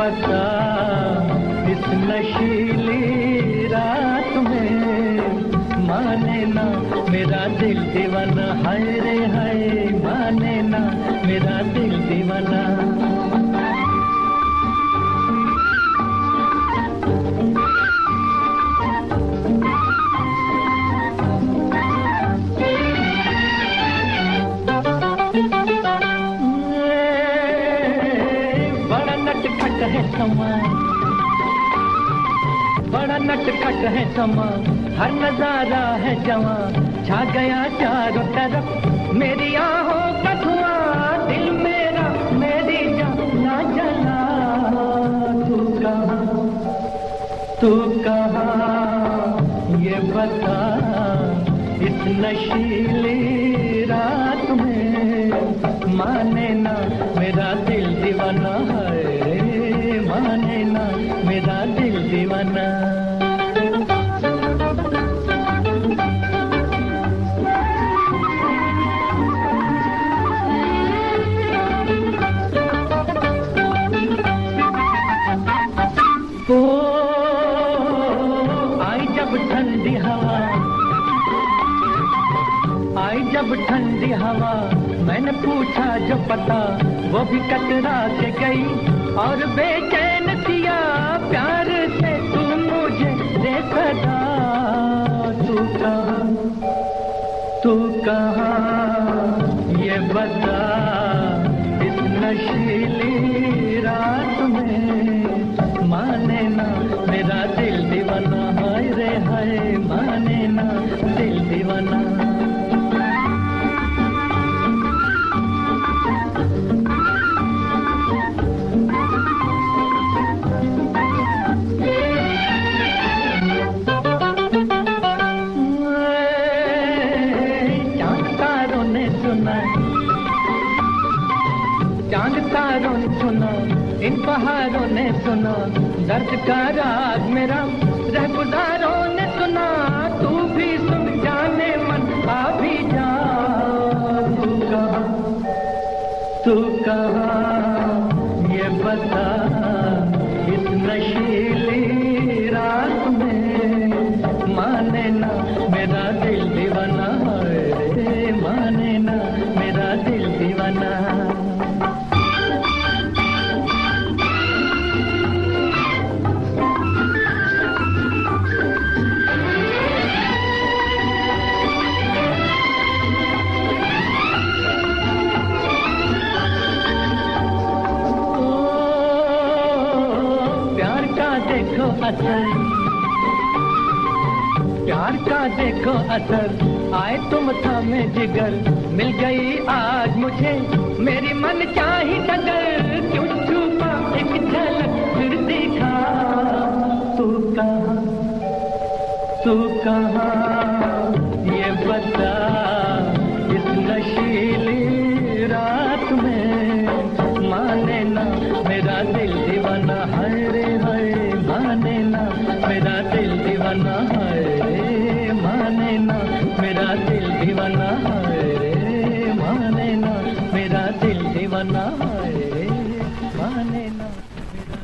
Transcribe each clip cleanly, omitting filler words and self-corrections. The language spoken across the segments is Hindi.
बता इस नशीली रात में, माने ना मेरा दिल दीवाना, हाय रे हाय, माने ना मेरा दिल दीवाना। बड़ा नटखट है समा, बड़ा नटखट है समा, हर नजारा है जवां, छा गया चारों तरफ मेरी आहों का धुआं, दिल मेरा मेरी जान ना जला। तू कहाँ ये बता इस नशीली रात में, माने ना मेरा दिल दीवाना है, माने ना मेरा दिल दीवाना। आई जब ठंडी हवा, आई जब ठंडी हवा, मैंने पूछा जो पता, वो भी कतरा के गई और बेचैन किया प्यार से तू मुझे देखता। तू कहाँ ये बता इस नशीली रात में, माने ना मेरा दिल दीवाना, हाय रे हाय, माने ना दिल दीवाना। चांद तारों ने सुना, इन पहाड़ों ने सुना, दर्द का राग मेरा रहगुजारों ने सुना, तू भी सुन जाने मन आ भी जा। तू कहाँ ये बता इस नशीली रात में, माने ना मेरा दिल दीवाना है, माने ना मेरा दिल दीवाना। असर प्यार का देखो असर, आए तुम थामे जिगर, मिल गई आज मुझे मेरी मन चाही डगर, क्यों छुपा एक झलक फिर दिखा। तू कहाँ ये बता इस नशीली रात में, माने ना मेरा दिल दीवाना, हाय रे हाय, माने ना मेरा दिल दीवाना है, माने ना मेरा दिल दीवाना है, माने ना मेरा दिल दीवाना है, माने ना मेरा।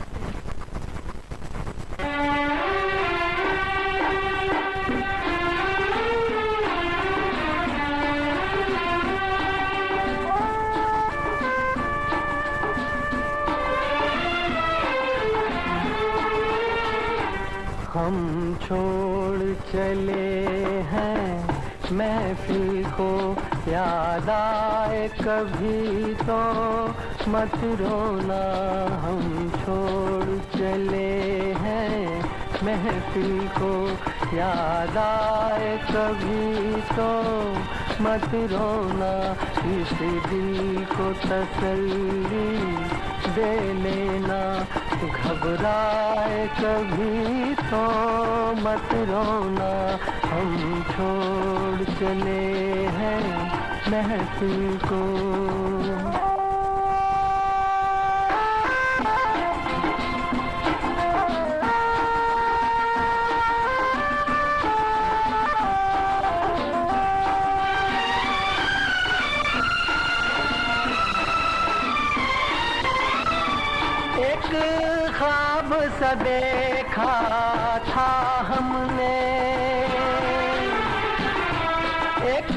हम छोड़ चले हैं महफिल को, याद आए कभी तो मत रोना। हम छोड़ चले हैं महफिल को, याद आए कभी तो मत रोना। इस दिल को तसल्ली दे लेना, घबराए कभी तो मत रोना। हम छोड़ चले हैं महफिल को। ख्वाब सा देखा था हमने, एक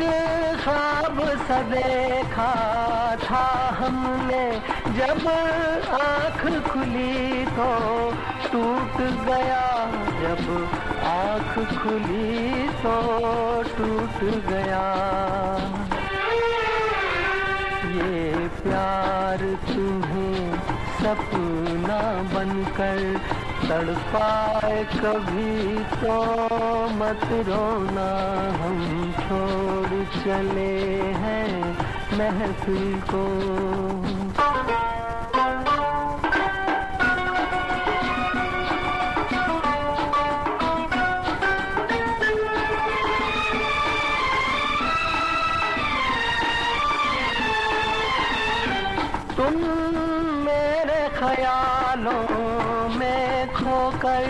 ख्वाब सा देखा था हमने, जब आँख खुली तो टूट गया, जब आँख खुली तो टूट गया। ये प्यार तुम्हें सपना बनकर तड़पाए कभी तो मत रोना, हम छोड़ चले हैं महफिल को। तुम मेरे ख्यालों में खोकर,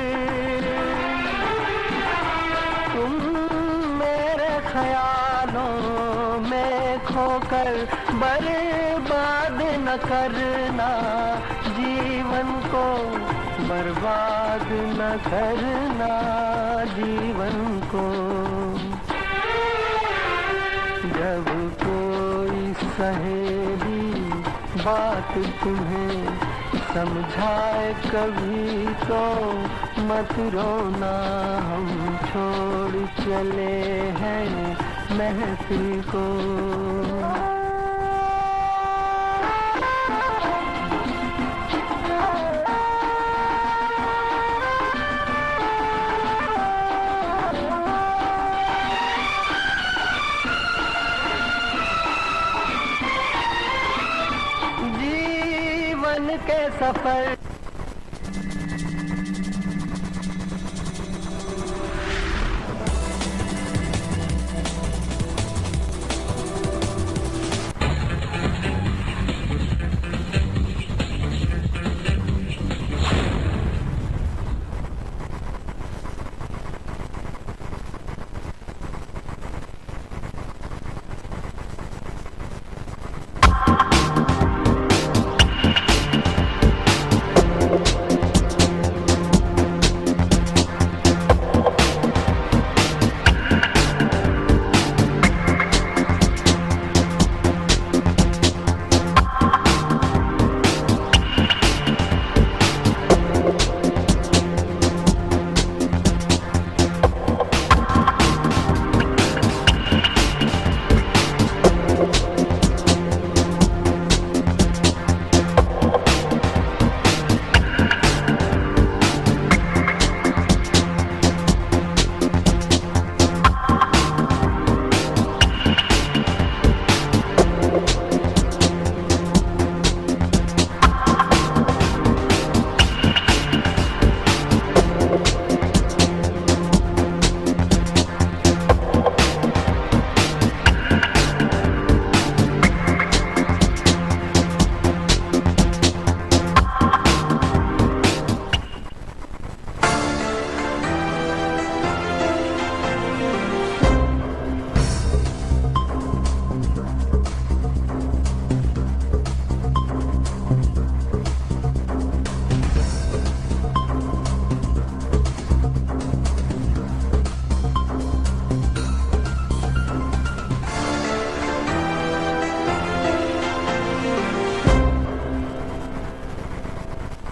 तुम मेरे ख्यालों में खोकर बर्बाद न करना जीवन को, बर्बाद न करना जीवन को। जब कोई सहेली बात तुम्हें समझाए कभी तो मत रोना, हम छोड़ चले हैं महफिल को। जीवन के सफर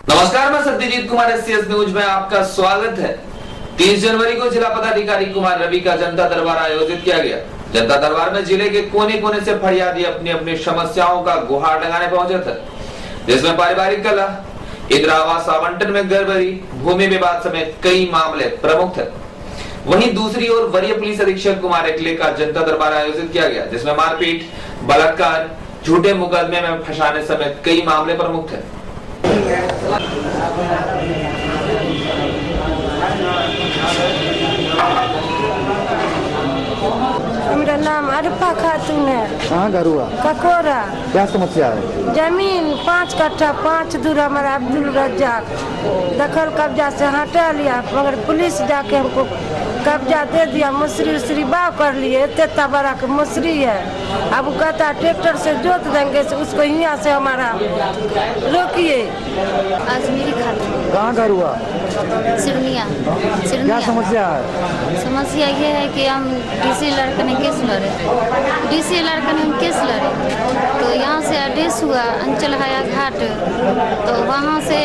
नमस्कार, मैं सत्यजीत कुमार, एससीएस न्यूज में आपका स्वागत है। 30 जनवरी को जिला पदाधिकारी कुमार रवि का जनता दरबार आयोजित किया गया। जनता दरबार में जिले के कोने कोने से फरियादी अपनी अपनी समस्याओं का गुहार लगाने पहुंचे थे, जिसमें पारिवारिक कलह, इंदिरा आवास आवंटन में गड़बड़ी, भूमि विवाद समेत कई मामले प्रमुख थे। वहीं दूसरी ओर वरीय पुलिस अधीक्षक कुमार एकले का जनता दरबार आयोजित किया गया, जिसमें मारपीट, बलात्कार, झूठे मुकदमे में फंसाने समेत कई मामले प्रमुख थे। मेरा नाम अरफा खातून है। कहाँ घर हुआ? ककोरा। क्या समस्या है? जमीन 5 कट्ठा 5 दूर हमारा अब्दुल रज्जाक दखल कब्जा से हटा लिया, मगर पुलिस जाके हमको कब्जा दे दिया। मुसरी उसरी बाव कर लिए, इतना बड़ा मुसरी है, अब वो कहता है ट्रैक्टर से जोत देंगे उसको यहाँ से हमारा रोकिए। अजमेरी खातून। कहाँ घर हुआ? सिरनिया। क्या समस्या है? समस्या ये है कि हम डीसी लड़के ने केस लड़े, डीसी लड़के ने हम केस लड़े, तो यहाँ से एड्रेस हुआ अंचल हया घाट, तो वहाँ से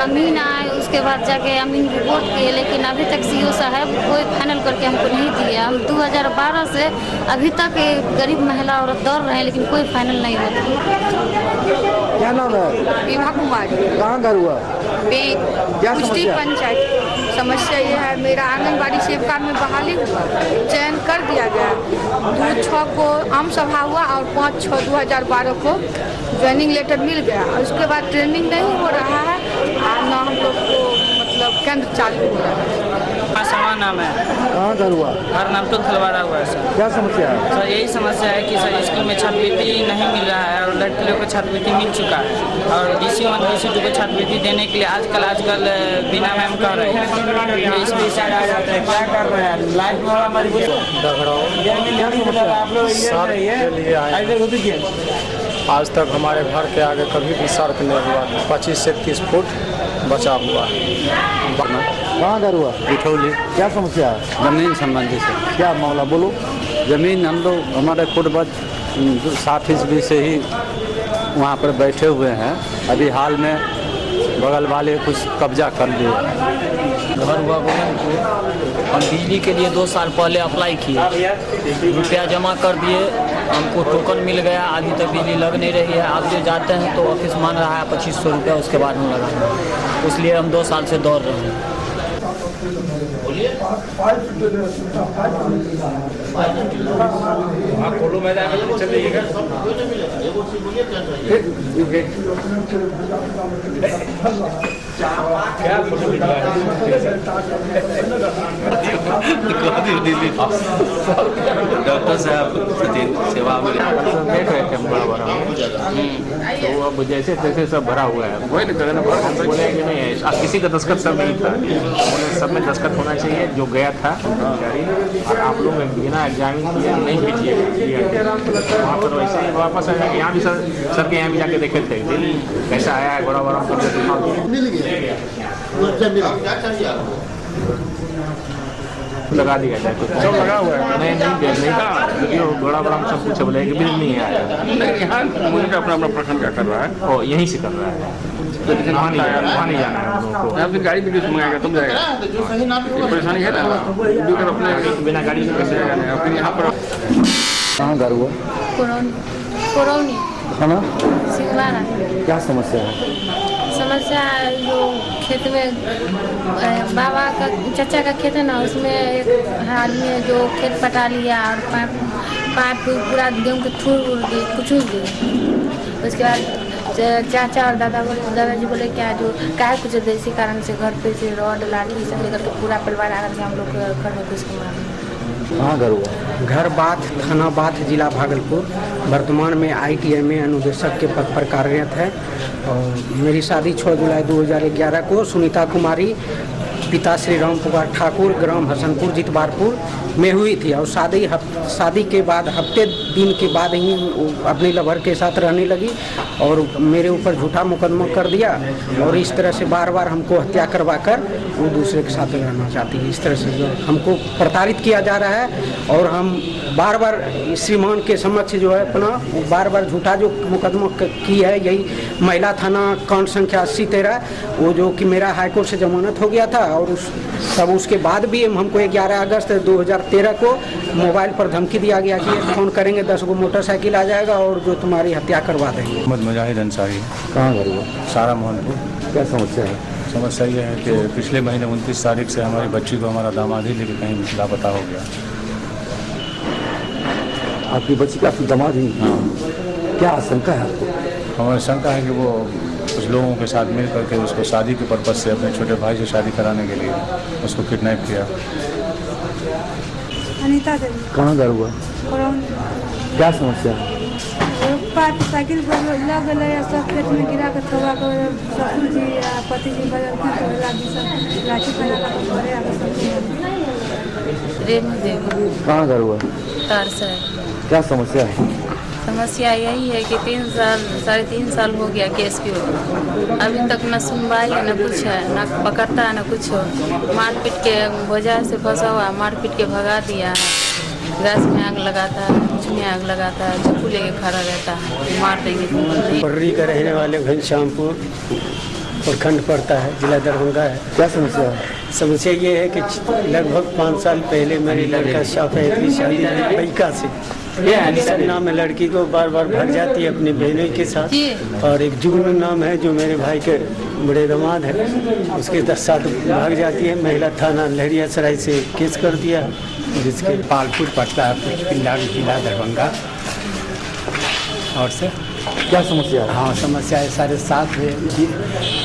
अमीन आए, उसके बाद जाके अमीन रिपोर्ट किए, लेकिन अभी तक सीओ साहब कोई फाइनल करके हमको नहीं दिए। हम 2012 से अभी तक गरीब महिला औरत दौड़ रहे हैं, लेकिन कोई फाइनल नहीं होता। क्या नाम है? विभा कुमारी। कहाँ घर हुआ? क्या कुश्ती समस्या? पंचायत। समस्या ये है, मेरा आंगनबाड़ी सेविका में बहाली हुआ, चयन कर दिया गया। 2/6 को आम सभा हुआ और 5/6/2012 को ज्वाइनिंग लेटर मिल गया, और उसके बाद ट्रेनिंग नहीं हो रहा है और न हम लोग को मतलब केंद्र चालू हो रहा है। समान नाम है। कहाँ घर हुआ? हर नाम तो खलवाड़ा हुआ है सर। क्या समस्या है? सर यही समस्या है कि सर स्कूल में छात्रवृत्ति नहीं मिल रहा है और लड़कियों को छात्रवृत्ति मिल चुका है, और DC1 DC2 को छात्रवृत्ति देने के लिए आजकल बिना मैम कह रहे हैं। इस पे क्या कर रहे हैं लाइफ में हमारी आज तक हमारे घर के आगे कभी भी सड़क नहीं हुआ। 25 से 30 फुट बचा हुआ है। कहाँ घर हुआ? बिठौली। क्या समस्या है? जमीन संबंधी से। क्या मामला बोलो? जमीन हम लोग हमारे पूर्वज 60 ईस्वी से ही वहाँ पर बैठे हुए हैं। अभी हाल में बगल वाले कुछ कब्जा कर लिए। घर हुआ गोविंदपुर। हम बिजली के लिए 2 साल पहले अप्लाई किए, रुपया जमा कर दिए, हमको टोकन मिल गया, अभी तक बिजली लग नहीं रही है। आप जो जाते हैं तो ऑफिस मान रहा है 2500 रुपया, उसके बाद में लगा, इसलिए हम 2 साल से दौड़ रहे हैं। डॉक्टर साहब सेवा में देख रहे थे बड़ा तो अब जैसे तैसे सब भरा हुआ है। वही बोले कि नहीं किसी का दस्तखत सब नहीं था, बोले सब में दस्तखत होना चाहिए जो गया था और आप लोग बिना एग्जामिन किए नहीं भेजिए। वहाँ पर वैसे ही वापस आया। यहाँ भी सर के यहाँ भी जाके देखे थे कैसा आया है, बड़ा बड़ा लगा दिया जाए तो सब लगा हुआ है। नहीं का बड़ा बड़ा सब कुछ बोले कि बिल नहीं आया। यहाँ मुझे अपना प्रखंड क्या कर रहा है, और यहीं से कर रहा है, वहाँ नहीं जाना है हम लोगों को। फिर गाड़ी भी किस मंगाएगा, तुम जाएगा, परेशानी है ना, अपने बिना गाड़ी से कैसे जाएगा। फिर यहाँ पर कहाँ घर हुआ? कोरौनी खाना? सिंगवाड़ा। क्या समस्या है? समस्या जो खेत में बाबा का चाचा का खेत है ना, उसमें एक आदमी है जो खेत पटा लिया और पाइप पूरा गेहूँ के थूर उड़ दी, कुचल दी। उसके बाद चाचा और दादाजी बोले क्या जो काहे कुछ दे, इसी कारण से घर पे से रॉड लाठी सब लेकर के पूरा परिवार आकर के हम लोग घर में घुस के मारे। कहाँ घर हुआ? घर बाथ, थाना बाथ, जिला भागलपुर। वर्तमान में ITI में अनुदेशक के पद पर कार्यरत है। और मेरी शादी 6 जुलाई 2011 को सुनीता कुमारी पिता श्री राम पुकार ठाकुर ग्राम हसनपुर जितवारपुर में हुई थी। और शादी के बाद हफ्ते दिन के बाद ही अपने लवर के साथ रहने लगी और मेरे ऊपर झूठा मुकदमा कर दिया, और इस तरह से बार बार हमको हत्या करवा कर वो दूसरे के साथ रहना चाहती है। इस तरह से जो हमको प्रताड़ित किया जा रहा है, और हम बार बार श्रीमान के समक्ष जो है अपना बार बार झूठा जो मुकदमा की है, यही महिला थाना कांड संख्या 80-13, वो जो कि मेरा हाईकोर्ट से जमानत हो गया था। और तब उसके बाद भी हमको 11 अगस्त 2013 को मोबाइल पर धमकी दिया गया कि फ़ोन करेंगे 10 गो मोटरसाइकिल आ जाएगा और जो तुम्हारी हत्या करवा देंगे। मोहम्मद मुजाहिद अंसारी। कहाँ घर हुआ? सारा मोहनपुर। क्या समस्या है? समस्या ये है कि पिछले महीने 29 तारीख से हमारी बच्ची को हमारा दामाद ही लेके कहीं लापता हो गया। आपकी बच्ची का दामाद ही? हाँ। क्या आशंका है आपको? हमारी शंका है कि वो कुछ लोगों के साथ मिल करके उसको शादी के पर्पज़ से अपने छोटे भाई से शादी कराने के लिए उसको किडनैप किया। अनीता देवी। कहाँ घर हुआ? क्या समस्या है? साइकिल पर लग गए, सब पेट में गिरा के थोड़ा ससुर जी पति जी बदल सब लाठी रेणु देवी। कहाँ घर हुआ? तारसर। क्या समस्या है? समस्या यही है कि 3 साल 3.5 साल हो गया केस की अभी तक न सुनवाई है न कुछ है, न पकड़ता है न कुछ हो। मारपीट के वजह से फंसा हुआ, मारपीट के भगा दिया है। गैस में आग लगाता है, कुछ में आग लगाता है, चाकू लेके खड़ा रहता है, मार देंगे तो। पर्री का रहने वाले घनश्यामपुर प्रखंड पड़ता है, जिला दरभंगा है। क्या समस्या है? समस्या ये है कि लगभग 5 साल पहले मेरी लड़का शाफेद की शादी हुई पैका से। नाम है लड़की को बार बार भाग जाती है अपनी बहनों के साथ, और एक जुगनू नाम है जो मेरे भाई के बड़े दामाद है, उसके साथ भाग जाती है। महिला थाना लहरियासराय से केस कर दिया, जिसके पालपुर पड़ता है, जिला दरभंगा। और सर क्या समस्या है? हाँ, समस्या है 7:30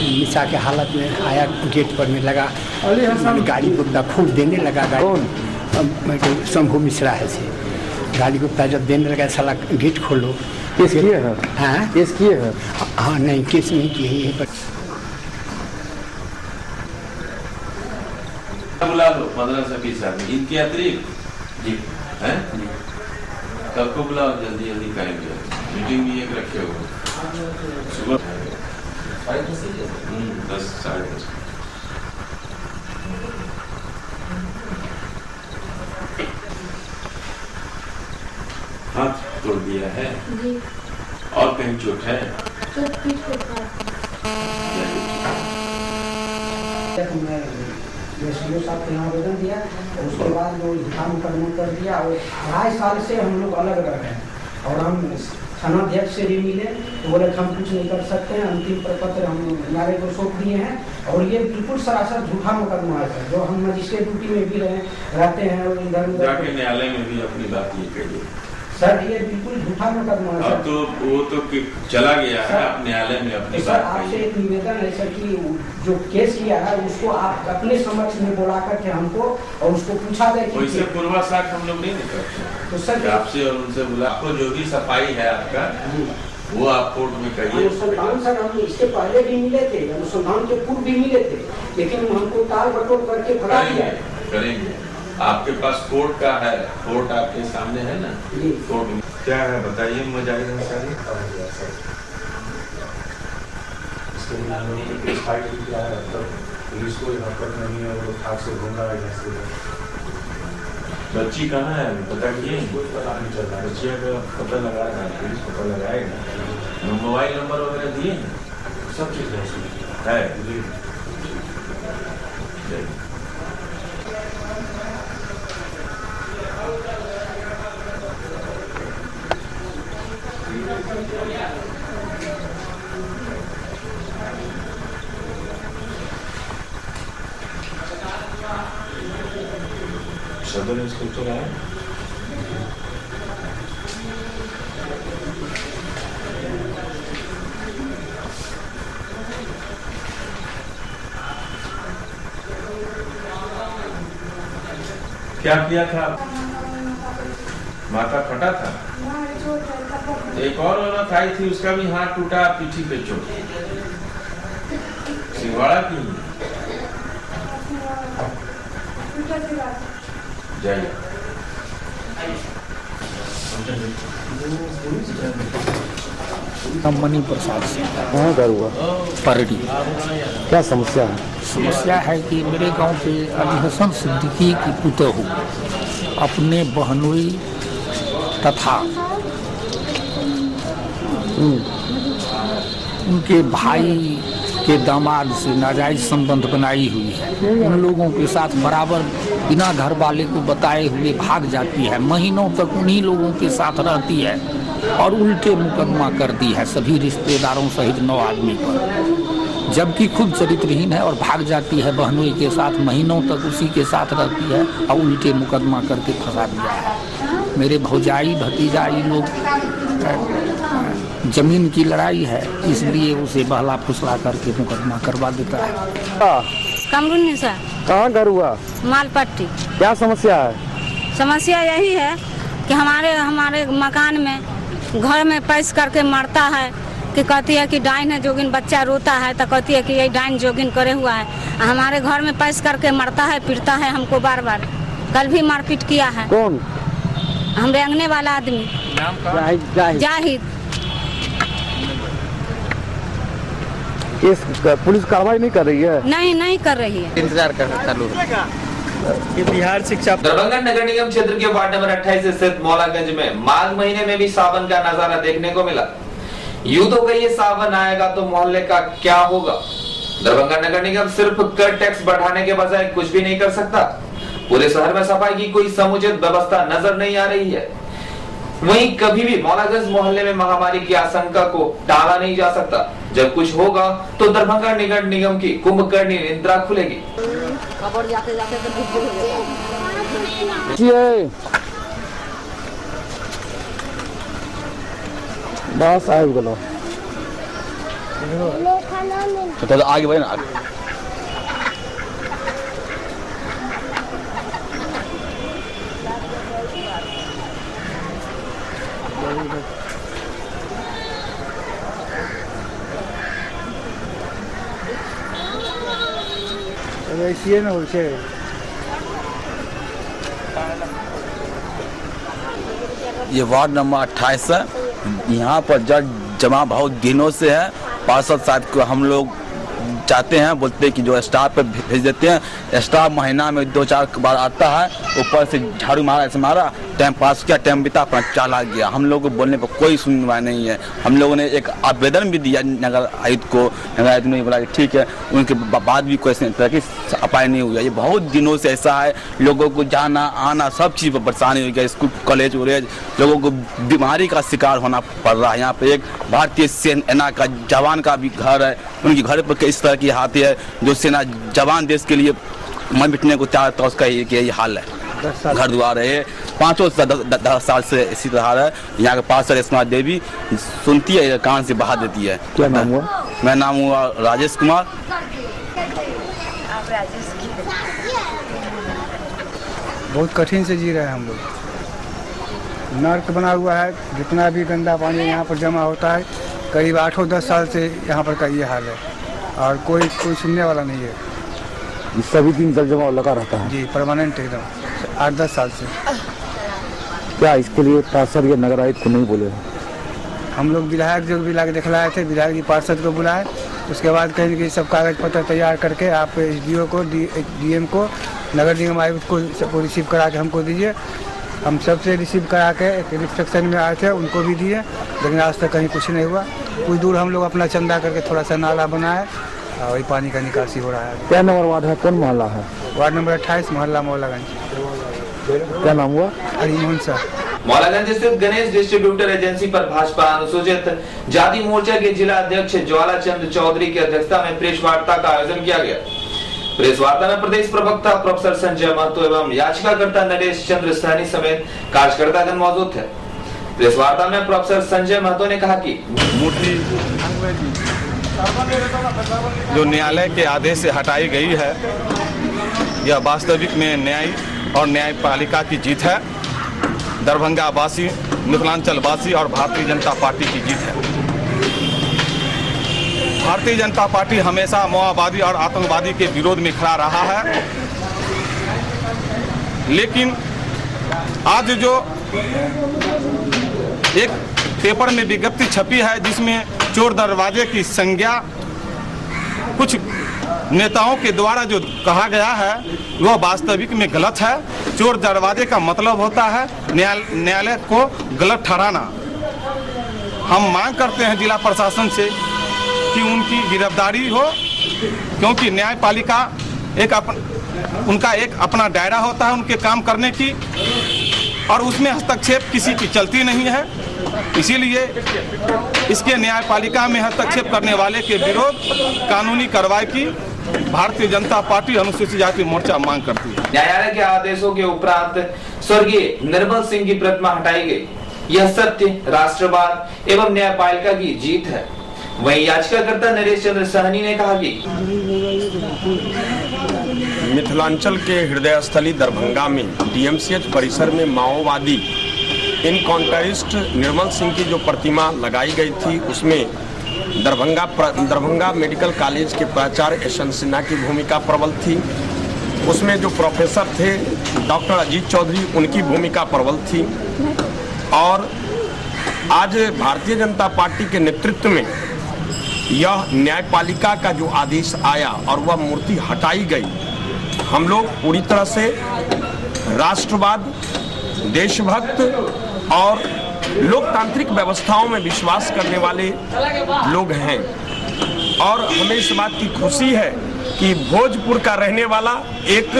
निशा के हालत में आया, गेट पर में लगा, गाड़ी को खूब देने लगा। कौन? शंभू मिश्रा है से गाड़ी को पैदल देने लगा, साला गेट खोलो। केस किए हैं? हाँ, केस किए हैं? हाँ, नहीं केस नहीं किए है, पर बुला लो 15 से 20 आदमी इनके अतिरिक्त जी हैं। सबको बुलाओ, जल्दी जल्दी करेंगे। मीटिंग भी एक रखे हुए सुबह 10 साढ़े 10। हाथ तोड़ दिया है जी। और कहीं चोट है? चोट पीठ पे था। एसडीओ साहब के यहाँ आवेदन दिया, उसके बाद वो झूठा मुकदमा कर दिया। और 2.5 साल से हम लोग अलग रह गए, और हम थानाध्यक्ष से भी मिले तो बोले हम कुछ नहीं कर सकते हैं, अंतिम प्रपत्र हम न्यायालय को सौंप दिए हैं। और ये बिल्कुल सरासर झूठा मुकदमा है सर, जो हम मजिस्ट्रेट ड्यूटी में भी रहते हैं और इधर जाके न्यायालय में भी अपनी बात ये कहिए सर, ये बिल्कुल झूठा मुकदमा है। अब तो वो तो चला गया है, आप न्यायालय में अपनी सर आपसे एक निवेदन है सर कि जो केस किया है उसको आप अपने समक्ष में बुला करके हमको और उसको पूछा जाए कि वैसे पूर्वासाख हम लोग नहीं करते तो सर आपसे और उनसे बुला, आपको जो भी सफाई है आपका वो आप कोर्ट में कहिए। अनुसंधान सर हम इसके पहले भी मिले थे, अनुसंधान के पूर्व भी मिले थे, लेकिन हमको टाल बटोर करके भगा दिया। करेंगे, आपके पास कोर्ट का है, कोर्ट आपके सामने है ना, कोर्ट में क्या है बताइए मुझे जानकारी। पुलिस को यहाँ पर नहीं है, वो ठाक से घूम रहा है जैसे। बच्ची कहाँ है पता किए? पता नहीं चल रहा है, बच्चिया का पता लगा रहा है, पुलिस पता लगाएगा। मोबाइल नंबर वगैरह दिए हैं? सब चीज़ है उसमें है जी। सदर इंस्पेक्टर आए? क्या किया था? माथा फटा था? एक और औरत आई थी, उसका भी हाथ टूटा, पीठी पे चोट। सिंहवाड़ा की जाइए। मणि प्रसाद से कहाँ घर हुआ? परडी। क्या समस्या है? समस्या है कि मेरे गांव पे अली हसन सिद्दीकी की पुतहू अपने बहनोई तथा उनके भाई के दामाद से नाजायज संबंध बनाई हुई है। उन लोगों के साथ बराबर बिना घर वाले को बताए हुए भाग जाती है, महीनों तक उन्हीं लोगों के साथ रहती है और उल्टे मुकदमा कर दी है सभी रिश्तेदारों सहित 9 आदमी पर, जबकि खुद चरित्रहीन है और भाग जाती है बहनोई के साथ, महीनों तक उसी के साथ रहती है और उल्टे मुकदमा करके फंसा दिया है। मेरे भौजाई भतीजाई लोग जमीन की लड़ाई है, इसलिए उसे बहला फुसला करके मुकदमा करवा देता है। कमरुन्नी सर। कहाँ घर हुआ? मालपट्टी। क्या समस्या है? समस्या यही है कि हमारे मकान में घर में पैस करके मरता है कि कहती है कि डाइन है जोगिन, बच्चा रोता है तो कहती है कि ये डाइन जोगिन करे हुआ है। हमारे घर में पैस करके मरता है, पीटता है हमको बार बार। कल भी मारपीट किया है। कौन? हम रेंगने वाला आदमी। नाम का जाहिद। इस पुलिस कार्रवाई नहीं कर रही है? नहीं कर रही है। इंतजार कर चालू बिहार शिक्षा। दरभंगा नगर निगम क्षेत्र के वार्ड नंबर 28 स्थित मौलागंज में माघ महीने में भी सावन का नजारा देखने को मिला। यूं तो कहिए सावन आएगा तो मोहल्ले का क्या होगा। दरभंगा नगर निगम सिर्फ कर टैक्स बढ़ाने के बजाय कुछ भी नहीं कर सकता। पूरे शहर में सफाई की कोई समुचित व्यवस्था नजर नहीं आ रही है। वहीं कभी भी मौलागंज मोहल्ले में महामारी की आशंका को टाला नहीं जा सकता। जब कुछ होगा तो दरभंगा नगर निगम की कुंभकर्णी निद्रा खुलेगी। बस आए गलो तो आगे बढ़े ना आगे। ऐसे ना हो ये वार्ड नंबर 28 है। यहाँ पर जल जमा बहुत दिनों से है। पार्षद साहब को हम लोग चाहते हैं, बोलते हैं कि जो स्टाफ पे भेज देते हैं। स्टाफ महीना में 2-4 बार आता है, ऊपर से झाड़ू मारा ऐसे मारा, टाइम पास किया, टाइम बिता, अपना चला गया। हम लोग को बोलने पर कोई सुनवाई नहीं है। हम लोगों ने एक आवेदन भी दिया नगर आयुक्त को। नगर आयुक्त ने बोला कि ठीक है, उनके बाद भी कोई तरह की सफाई नहीं हुई है। ये बहुत दिनों से ऐसा है। लोगों को जाना आना सब चीज़ पर परेशानी हो गया। स्कूल कॉलेज वॉलेज लोगों को बीमारी का शिकार होना पड़ रहा है। यहाँ पे एक भारतीय सेना का जवान का भी घर है। उनके घर पर इस तरह की हाथी है जो सेना जवान देश के लिए मन मिटने को चाहता है। उसका ये हाल है। घर द्वार है 5 साल से इसी तरह है। यहाँ के पास रेशमा देवी सुनती है, कान से बहा देती है। क्या नाम हुआ? मेरा नाम हुआ राजेश कुमार। बहुत कठिन से जी रहे हैं हम लोग। नर्क बना हुआ है। जितना भी गंदा पानी यहाँ पर जमा होता है, करीब 8-10 साल से यहाँ पर का ये हाल है और कोई सुनने वाला नहीं है। सभी दिन जल जमाव लगा रहता है जी, परमानेंट एकदम 8-10 साल से। क्या इसके लिए पार्षद या नगर आयुक्त को नहीं बोले? हम लोग विधायक जो भी लाके दिखलाए थे, विधायक जी पार्षद को बुलाए। उसके बाद कहेंगे कि सब कागज पत्र तैयार करके आप SDO को DM को नगर निगम आयुक्त को रिसीव करा के हमको दीजिए। हम सबसे रिसीव करा के एक इंस्ट्रक्शन में आए थे, उनको भी दिए, लेकिन आज तक कहीं कुछ नहीं हुआ। कुछ दूर हम लोग अपना चंदा करके थोड़ा सा नाला बनाए और वही पानी का निकासी हो रहा है। क्या नंबर वार्ड है? कौन मोहल्ला है? वार्ड नंबर 28 मोहल्ला मौलागंज। क्या नाम हुआ? हरिमोहन सर। मौलागंज स्थित गणेश डिस्ट्रीब्यूटर एजेंसी पर भाजपा अनुसूचित जाति मोर्चा के जिला अध्यक्ष ज्वाला चंद्र चौधरी की अध्यक्षता में प्रेस वार्ता का आयोजन किया गया। प्रेस वार्ता में प्रदेश प्रवक्ता प्रोफेसर संजय महतो एवं याचिकाकर्ता नरेश चंद्र सहनी समेत कार्यकर्तागण मौजूद थे। प्रेस वार्ता में प्रोफेसर संजय महतो ने कहा कि मूर्ति जो न्यायालय के आदेश से हटाई गई है, यह वास्तविक में न्याय और न्यायपालिका की जीत है। दरभंगा वासी, मिथिलांचल वासी और भारतीय जनता पार्टी की जीत है। भारतीय जनता पार्टी हमेशा माओवादी और आतंकवादी के विरोध में खड़ा रहा है, लेकिन आज जो एक पेपर में विज्ञप्ति छपी है जिसमें चोर दरवाजे की संज्ञा कुछ नेताओं के द्वारा जो कहा गया है वह वास्तविक में गलत है। चोर दरवाजे का मतलब होता है न्यायालय को गलत ठहराना। हम मांग करते हैं जिला प्रशासन से कि उनकी गिरफ्तारी हो, क्योंकि न्यायपालिका उनका एक अपना दायरा होता है उनके काम करने की, और उसमें हस्तक्षेप किसी की चलती नहीं है। इसीलिए इसके न्यायपालिका में हस्तक्षेप करने वाले के विरोध कानूनी कार्रवाई की भारतीय जनता पार्टी अनुसूचित जाति मोर्चा मांग करती है। न्यायालय के आदेशों के उपरांत स्वर्गीय निर्मल सिंह की प्रतिमा हटाई गई। यह सत्य, राष्ट्रवाद एवं न्यायपालिका की जीत है। वहीं याचिकाकर्ता नरेश चंद्र सहनी ने कहा कि मिथिलांचल के हृदय स्थली दरभंगा में DMCH परिसर में माओवादी इनकाउंटरिस्ट निर्मल सिंह की जो प्रतिमा लगाई गई थी, उसमें दरभंगा मेडिकल कॉलेज के प्राचार्य एस.एन. सिन्हा की भूमिका प्रबल थी। उसमें जो प्रोफेसर थे डॉक्टर अजीत चौधरी, उनकी भूमिका प्रबल थी। और आज भारतीय जनता पार्टी के नेतृत्व में यह न्यायपालिका का जो आदेश आया और वह मूर्ति हटाई गई, हम लोग पूरी तरह से राष्ट्रवाद, देशभक्त और लोकतांत्रिक व्यवस्थाओं में विश्वास करने वाले लोग हैं। और हमें इस बात की खुशी है कि भोजपुर का रहने वाला एक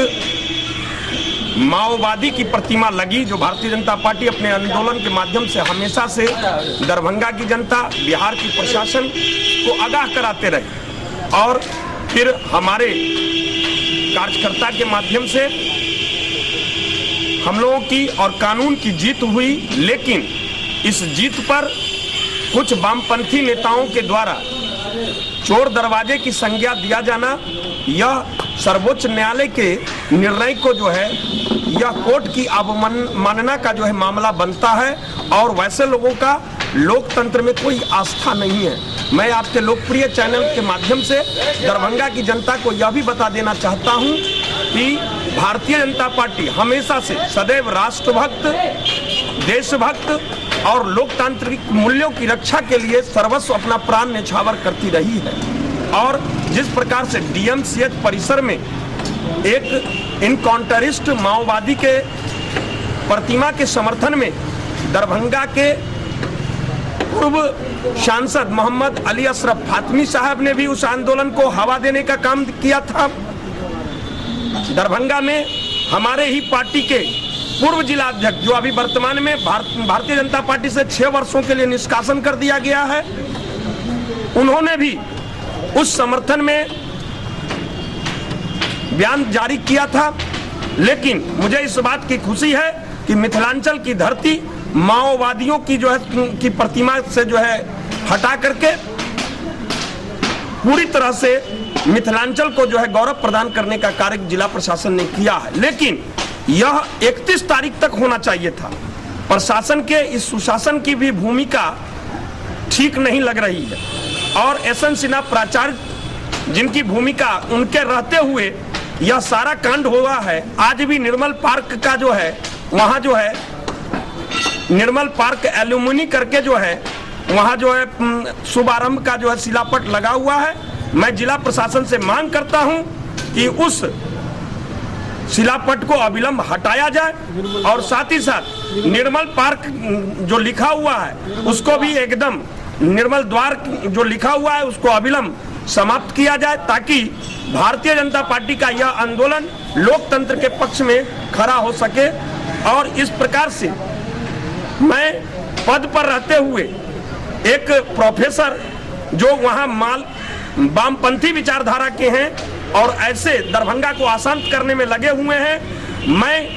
माओवादी की प्रतिमा लगी, जो भारतीय जनता पार्टी अपने आंदोलन के माध्यम से हमेशा से दरभंगा की जनता, बिहार की प्रशासन को आगाह कराते रहे और फिर हमारे कार्यकर्ता के माध्यम से हम लोगों की और कानून की जीत हुई। लेकिन इस जीत पर कुछ वामपंथी नेताओं के द्वारा चोर दरवाजे की संज्ञा दिया जाना, यह सर्वोच्च न्यायालय के निर्णय को जो है, यह कोर्ट की अवमानना का जो है मामला बनता है और वैसे लोगों का लोकतंत्र में कोई आस्था नहीं है। मैं आपके लोकप्रिय चैनल के माध्यम से दरभंगा की जनता को यह भी बता देना चाहता हूं कि भारतीय जनता पार्टी हमेशा से सदैव राष्ट्रभक्त, देशभक्त और लोकतांत्रिक मूल्यों की रक्षा के लिए सर्वस्व अपना प्राण न्यौछावर करती रही है। और जिस प्रकार से डीएमसीएच परिसर में एक इनकाउंटरिस्ट माओवादी के प्रतिमा के समर्थन में दरभंगा के पूर्व सांसद मोहम्मद अली अशरफ फातमी साहब ने भी उस आंदोलन को हवा देने का काम किया था। दरभंगा में हमारे ही पार्टी के पूर्व जिला अध्यक्ष, जो अभी वर्तमान में भारतीय जनता पार्टी से 6 वर्षों के लिए निष्कासन कर दिया गया है, उन्होंने भी उस समर्थन में बयान जारी किया था। लेकिन मुझे इस बात की खुशी है कि मिथिलांचल की धरती माओवादियों की जो है की प्रतिमा से जो है हटा करके पूरी तरह से मिथिलांचल को जो है गौरव प्रदान करने का कार्य जिला प्रशासन ने किया है। लेकिन यह 31 तारीख तक होना चाहिए था। प्रशासन के इस सुशासन की भी भूमिका ठीक नहीं लग रही है और एसएन सिन्हा प्राचार्य जिनकी भूमिका उनके रहते हुए यह सारा कांड हुआ है। आज भी निर्मल पार्क का जो है, वहां जो है निर्मल पार्क एल्यूमिनी करके जो है वहां जो है शुभारंभ का जो है शिलापट लगा हुआ है। मैं जिला प्रशासन से मांग करता हूं कि उस शिलापट को अविलंब हटाया जाए और साथ ही साथ निर्मल पार्क जो लिखा हुआ है उसको भी एकदम, निर्मल द्वार जो लिखा हुआ है उसको अविलंब समाप्त किया जाए, ताकि भारतीय जनता पार्टी का यह आंदोलन लोकतंत्र के पक्ष में खड़ा हो सके। और इस प्रकार से मैं पद पर रहते हुए एक प्रोफेसर जो वहां वामपंथी विचारधारा के हैं और ऐसे दरभंगा को अशांत करने में लगे हुए हैं, मैं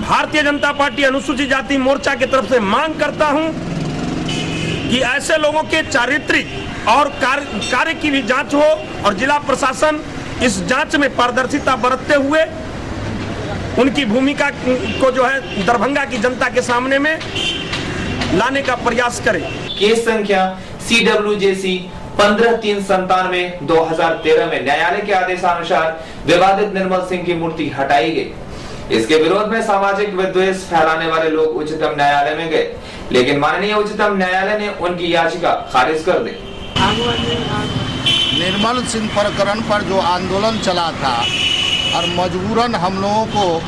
भारतीय जनता पार्टी अनुसूचित जाति मोर्चा की तरफ से मांग करता हूं कि ऐसे लोगों के चारित्रिक और कार्य की भी जांच हो और जिला प्रशासन इस जांच में पारदर्शिता बरतते हुए उनकी भूमिका को जो है दरभंगा की जनता के सामने में लाने का प्रयास करें। केस संख्या CWJC 15397 2013 में न्यायालय के आदेशानुसार विवादित निर्मल सिंह की मूर्ति हटाई गई। इसके विरोध में सामाजिक विद्वेष फैलाने वाले लोग उच्चतम न्यायालय में गए, लेकिन माननीय उच्चतम न्यायालय ने उनकी याचिका खारिज कर दी। निर्मल सिंह प्रकरण पर जो आंदोलन चला था और मजबूरन हम लोगों को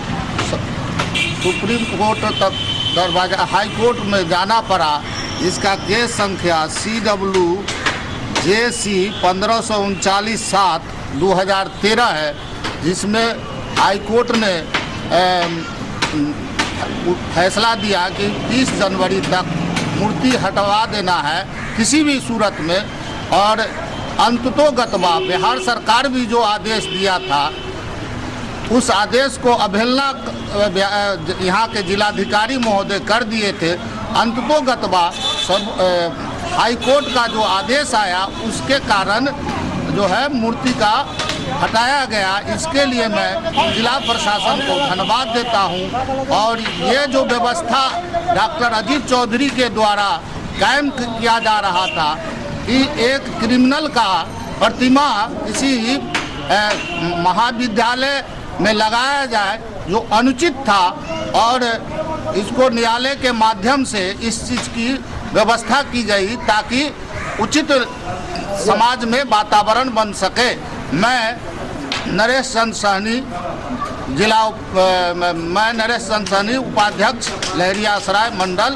सुप्रीम कोर्ट तक दरवाजा हाई कोर्ट में जाना पड़ा। इसका केस संख्या CWJC 1539/7 2013 है, जिसमें हाई कोर्ट ने फैसला दिया कि 30 जनवरी तक मूर्ति हटवा देना है किसी भी सूरत में। और अंततोगत्वा बिहार सरकार भी जो आदेश दिया था उस आदेश को अवहेलना यहाँ के जिलाधिकारी महोदय कर दिए थे। अंततोगत्वा हाई कोर्ट का जो आदेश आया उसके कारण जो है मूर्ति का हटाया गया। इसके लिए मैं जिला प्रशासन को धन्यवाद देता हूं। और ये जो व्यवस्था डॉक्टर अजीत चौधरी के द्वारा कायम किया जा रहा था कि एक क्रिमिनल का प्रतिमा किसी महाविद्यालय में लगाया जाए, जो अनुचित था और इसको न्यायालय के माध्यम से इस चीज़ की व्यवस्था की गई ताकि उचित समाज में वातावरण बन सके। मैं नरेश चंद्र सहनी उपाध्यक्ष लहरियासराय मंडल।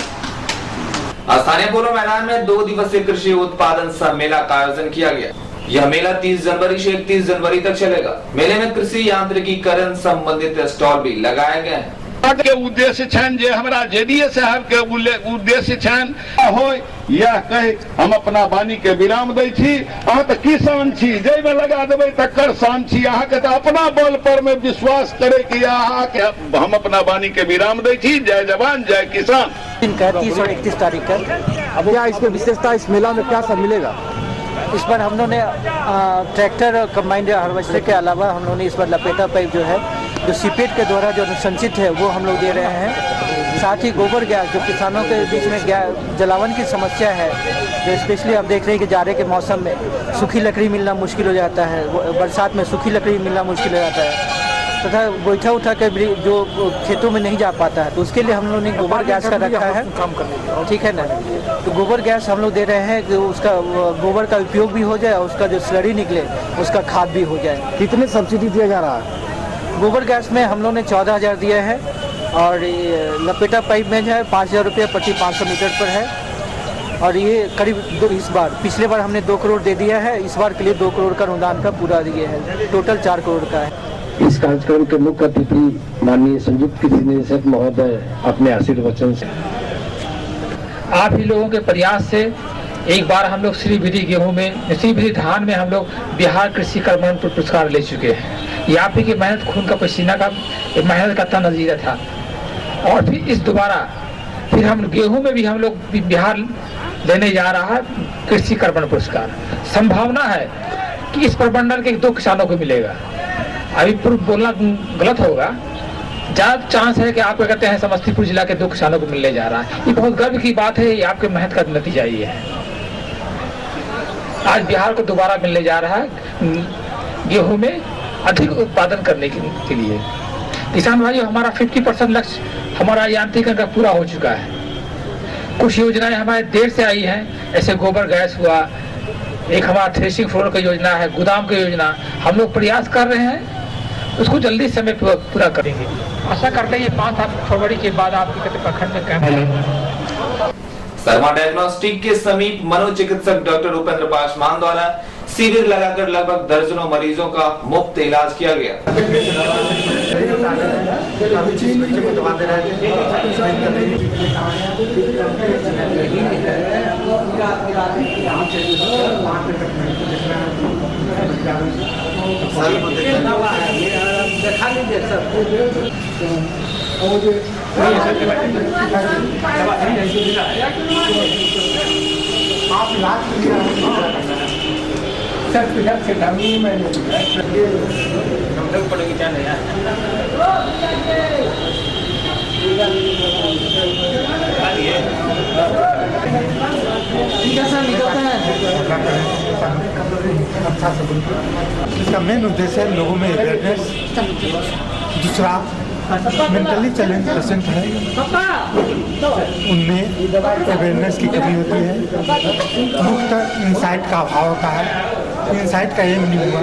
स्थानीय पोलो मैदान में 2 दिवसीय कृषि उत्पादन सम्मेलन का आयोजन किया गया। यह मेला 30 जनवरी से 31 जनवरी तक चलेगा। मेले में कृषि यांत्रिकीकरण संबंधित स्टॉल भी लगाए गए हैं। के उद्देश्य छन जे हमरा जेडीए साहब के उद्देश्य छन हो यह कह हम अपना वाणी के विराम दै छी। अहाँ त किसान छी, जै में लगा देबै तकर शान छी। अहाँ के त अपना बल पर में विश्वास करे कि अहाँ के हम अपना वाणी के विराम दै छी। जय जवान जय किसान। 30 और 31 तारीख का अब क्या इसमें विशेषता, इस मेला में क्या सब मिलेगा? इस बार हम लोगों ने ट्रैक्टर कंबाइंड हार्वेस्टर के अलावा हम लोगों ने इस बार लपेटा पाइप जो है जो सीपेट के द्वारा जो अनुशंसित है वो हम लोग दे रहे हैं। साथ ही गोबर गैस जो किसानों के बीच में जलावन की समस्या है, जो स्पेशली आप देख रहे हैं कि जाड़े के मौसम में सूखी लकड़ी मिलना मुश्किल हो जाता है, बरसात में सूखी लकड़ी मिलना मुश्किल हो जाता है तथा गोईठा उठा कर जो खेतों में नहीं जा पाता है, तो उसके लिए हम लोगों ने गोबर गैस का रखा है। ठीक है ना, तो गोबर गैस हम लोग दे रहे हैं कि उसका गोबर का उपयोग भी हो जाए और उसका जो स्लरी निकले उसका खाद भी हो जाए। कितने सब्सिडी दिया जा रहा है? गोबर गैस में हम लोगों ने 14,000 दिए हैं और लपेटा पाइप में जो है 5,000 रुपये प्रति 500 मीटर पर है। और ये करीब इस बार, पिछले बार हमने 2 करोड़ दे दिया है, इस बार के लिए 2 करोड़ का अनुदान का पूरा दिए है, टोटल 4 करोड़ का है। इस कार्यक्रम के मुख्य अतिथि माननीय संयुक्त कृषि निदेशक महोदय अपने आशीर्वचन से आप ही लोगों के प्रयास से एक बार हम लोग श्री विधि गेहूं में, श्री विधि धान में हम लोग बिहार कृषि कर्मण पुरस्कार ले चुके हैं। ये आप ही की मेहनत, खून का पसीना का मेहनत का नतीजा था। और फिर इस दोबारा फिर हम गेहूं में भी हम लोग बिहार लेने जा रहा है कृषि कर्मण पुरस्कार। संभावना है कि इस प्रमंडल के 2 किसानों को मिलेगा। अभी पूर्व बोलना गलत होगा, ज्यादा चांस है कि आप क्या कहते हैं समस्तीपुर जिला के 2 किसानों को मिलने जा रहा है। ये बहुत गर्व की बात है, ये आपके मेहनत का नतीजा ये है। आज बिहार को दोबारा मिलने जा रहा है गेहूं में अधिक उत्पादन करने के लिए। किसान भाइयों, हमारा 50% लक्ष्य हमारा यांत्रिकीकरण का पूरा हो चुका है। कुछ योजनाएं हमारे देर से आई हैं, ऐसे गोबर गैस हुआ, एक हमारा थ्रेशिंग फ्लोर का योजना है, गोदाम की योजना, हम लोग प्रयास कर रहे हैं, उसको जल्दी समय पूरा करेंगे। आशा करते हैं 5 फरवरी के बाद आपके प्रखंड में कैंप। शर्मा डायग्नोस्टिक के समीप मनोचिकित्सक डॉक्टर उपेंद्र पासवान द्वारा शिविर लगाकर लगभग दर्जनों मरीजों का मुफ्त इलाज किया गया। इसका मेन उद्देश्य है लोगों में अवेयरनेस। दूसरा, मेंटली चैलेंज पेशेंट है, उनमें अवेयरनेस की कमी होती है। मुख्यतः इंसाइट का अभाव होता है। इंसाइट का एम नहीं हुआ,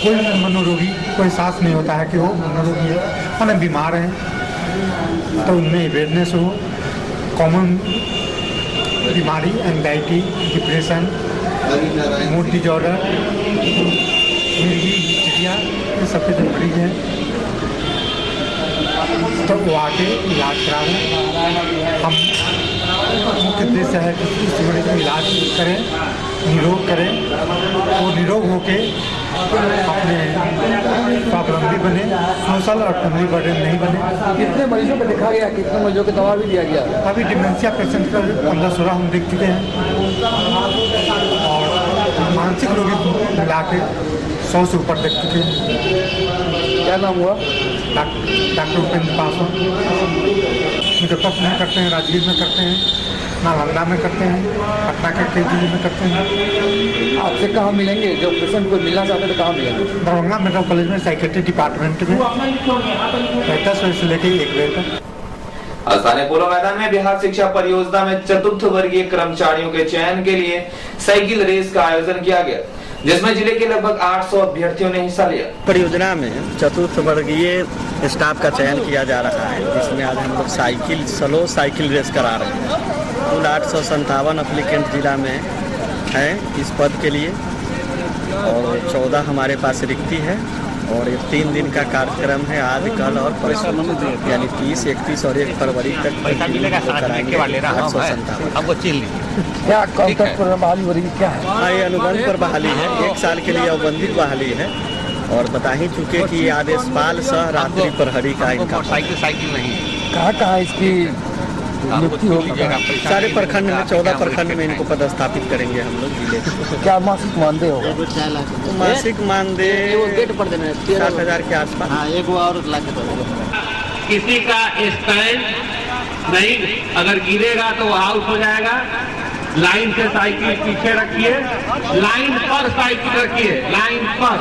कोई मनोरोगी को एहसास नहीं होता है कि वो मनोरोगी है, माने बीमार हैं, तो उनमें अवेयरनेस हो। कॉमन बीमारी, एंजाइटी, डिप्रेशन, मूड डिजॉर्डर, ये सबके जो मरीज हैं तो वो आके इलाज कराएं। हम मुख्य उद्देश्य है कि इस मरीज में इलाज करें, निरोग करें, वो निरोग होके अपने स्वावलंबी बने, सोशल और फैमिली बर्डन नहीं बने। कितने मरीजों को देखा गया, कितने मरीजों को दवा भी दिया गया? अभी डिमेंशिया पेशेंट का 15-16 हम देख चुके हैं और मानसिक रोगी मिला के 100 से ऊपर देख चुके हैं। क्या नाम हुआ? डॉक्टर उपेंद्र पासवान। मुजफ्फरपुर में करते हैं, राजगीर में करते हैं, नालंदा में करते हैं, पटना के KGU में करते हैं। आपसे कहाँ मिलेंगे? जब पेशेंट को मिलना चाहते हैं तो कहाँ मिलेंगे? दरभंगा मेडिकल कॉलेज में साइकेट्री डिपार्टमेंट में 10 बजे से लेकर 1 बजे तक। स्थानीय पोलो मैदान में बिहार शिक्षा परियोजना में चतुर्थ वर्गीय कर्मचारियों के चयन के लिए साइकिल रेस का आयोजन किया गया, जिसमें जिले के लगभग 800 अभ्यर्थियों ने हिस्सा लिया। परियोजना में चतुर्थ वर्गीय स्टाफ का चयन किया जा रहा है, जिसमें आज हम लोग स्लो साइकिल रेस करा रहे हैं। कुल 857 एप्लीकेंट जिला में है इस पद के लिए और 14 हमारे पास रिक्ति है और ये 3 दिन का कार्यक्रम है। आज कल और परसों यानी 30, 31 और 1 फरवरी तक कराएंगे। 857 क्या कब तक बहाली हो रही है? क्या है? हाँ, ये अनुबंध पर बहाली है, 1 साल के लिए अवबंधित बहाली है और बता ही चुके कि आदेशपाल सह रात्रि प्रहरी का इनका साइकिल नहीं कहाँ इसकी नियुक्ति होगी? सारे प्रखंड में 14 प्रखंड में इनको पदस्थापित करेंगे हम लोग जिले। क्या मासिक मानदेय होगा? मासिक मानदेय 60,000 के आसपास। और किसी का स्टैंड नहीं, अगर गिरेगा तो आउट हो जाएगा। लाइन से साइकिल पीछे रखिए, लाइन पर साइकिल रखिए, लाइन पर।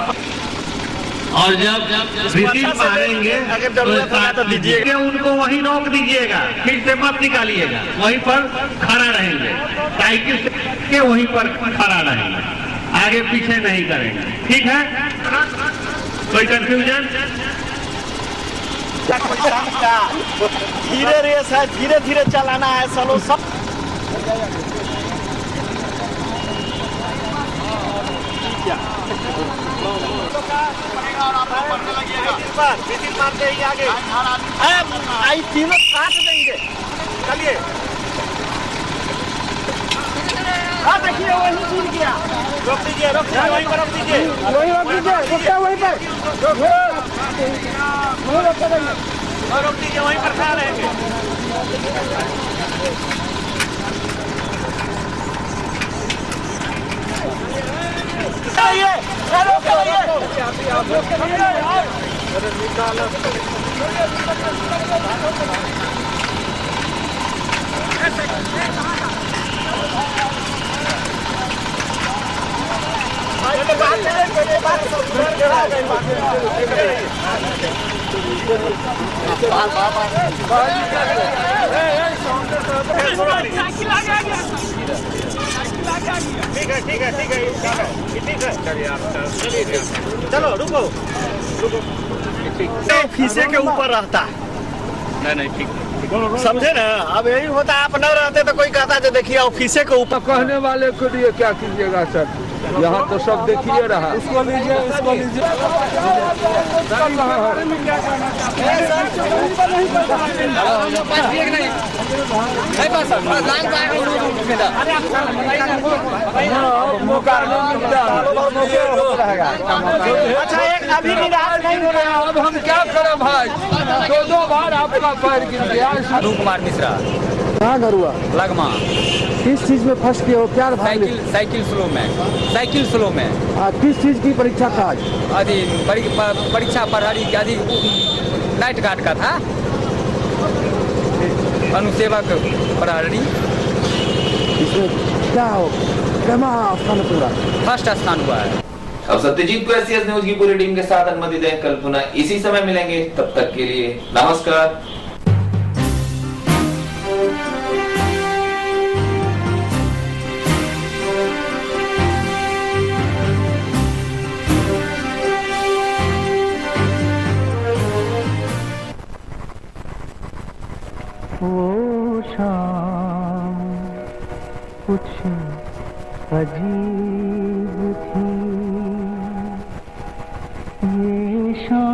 और जब विजिल मारेंगे तो दीजिए, उनको वहीं रोक दीजिएगा, फिर से मत निकालिएगा, वहीं पर खड़ा रहेंगे, साइकिल के वहीं पर खड़ा रहेंगे, आगे पीछे नहीं करेंगे। ठीक है? कोई कंफ्यूजन? धीरे रेस है, धीरे धीरे चलाना है, चलो सब मारते ही आगे आई तीनों काट देंगे। चलिए, हाँ देखिए वही छूट गया। रोक दीजिए, रोक दीजिए, वहीं पर रोक दीजिए, वहीं रोक दीजिए, रुकता वहीं पर रोक दीजिए, वहीं पर खड़ा रहेंगे। ठीक है, ठीक है, ठीक है, ठीक है, चलिए आप चलिए, चलो रुको रुको, फीसे के ऊपर रहता है। नहीं ठीक समझे ना। अब यही होता, आप न रहते तो कोई कहता जो देखिए ऑफिसे के ऊपर। कहने वाले के लिए क्या कीजिएगा सर, यहाँ तो सब देखिए रहा। उसको लीजिए, उसको लीजिए। अच्छा, एक अभी निराश नहीं हो रहा। अब हम क्या करें भाई, 2 बार आपका पैर गिर गया। कुमार मिश्रा, कहाँ घर हुआ? लगमा। किस चीज में फंस गए हो? क्या साइकिल स्लो में। किस चीज की परीक्षा था आज? आदि परीक्षा प्रहरी की, आदि नाइट गार्ड का था, अनुसेवक प्रहरी। इसमें क्या हो, स्थान पूरा फर्स्ट स्थान हुआ है। अब सत्यजीत को एससीएस न्यूज की पूरी टीम के साथ अनुमति दें, कल पुनः इसी समय मिलेंगे, तब तक के लिए नमस्कार। वो शाम कुछ अजीब थी, ये शाम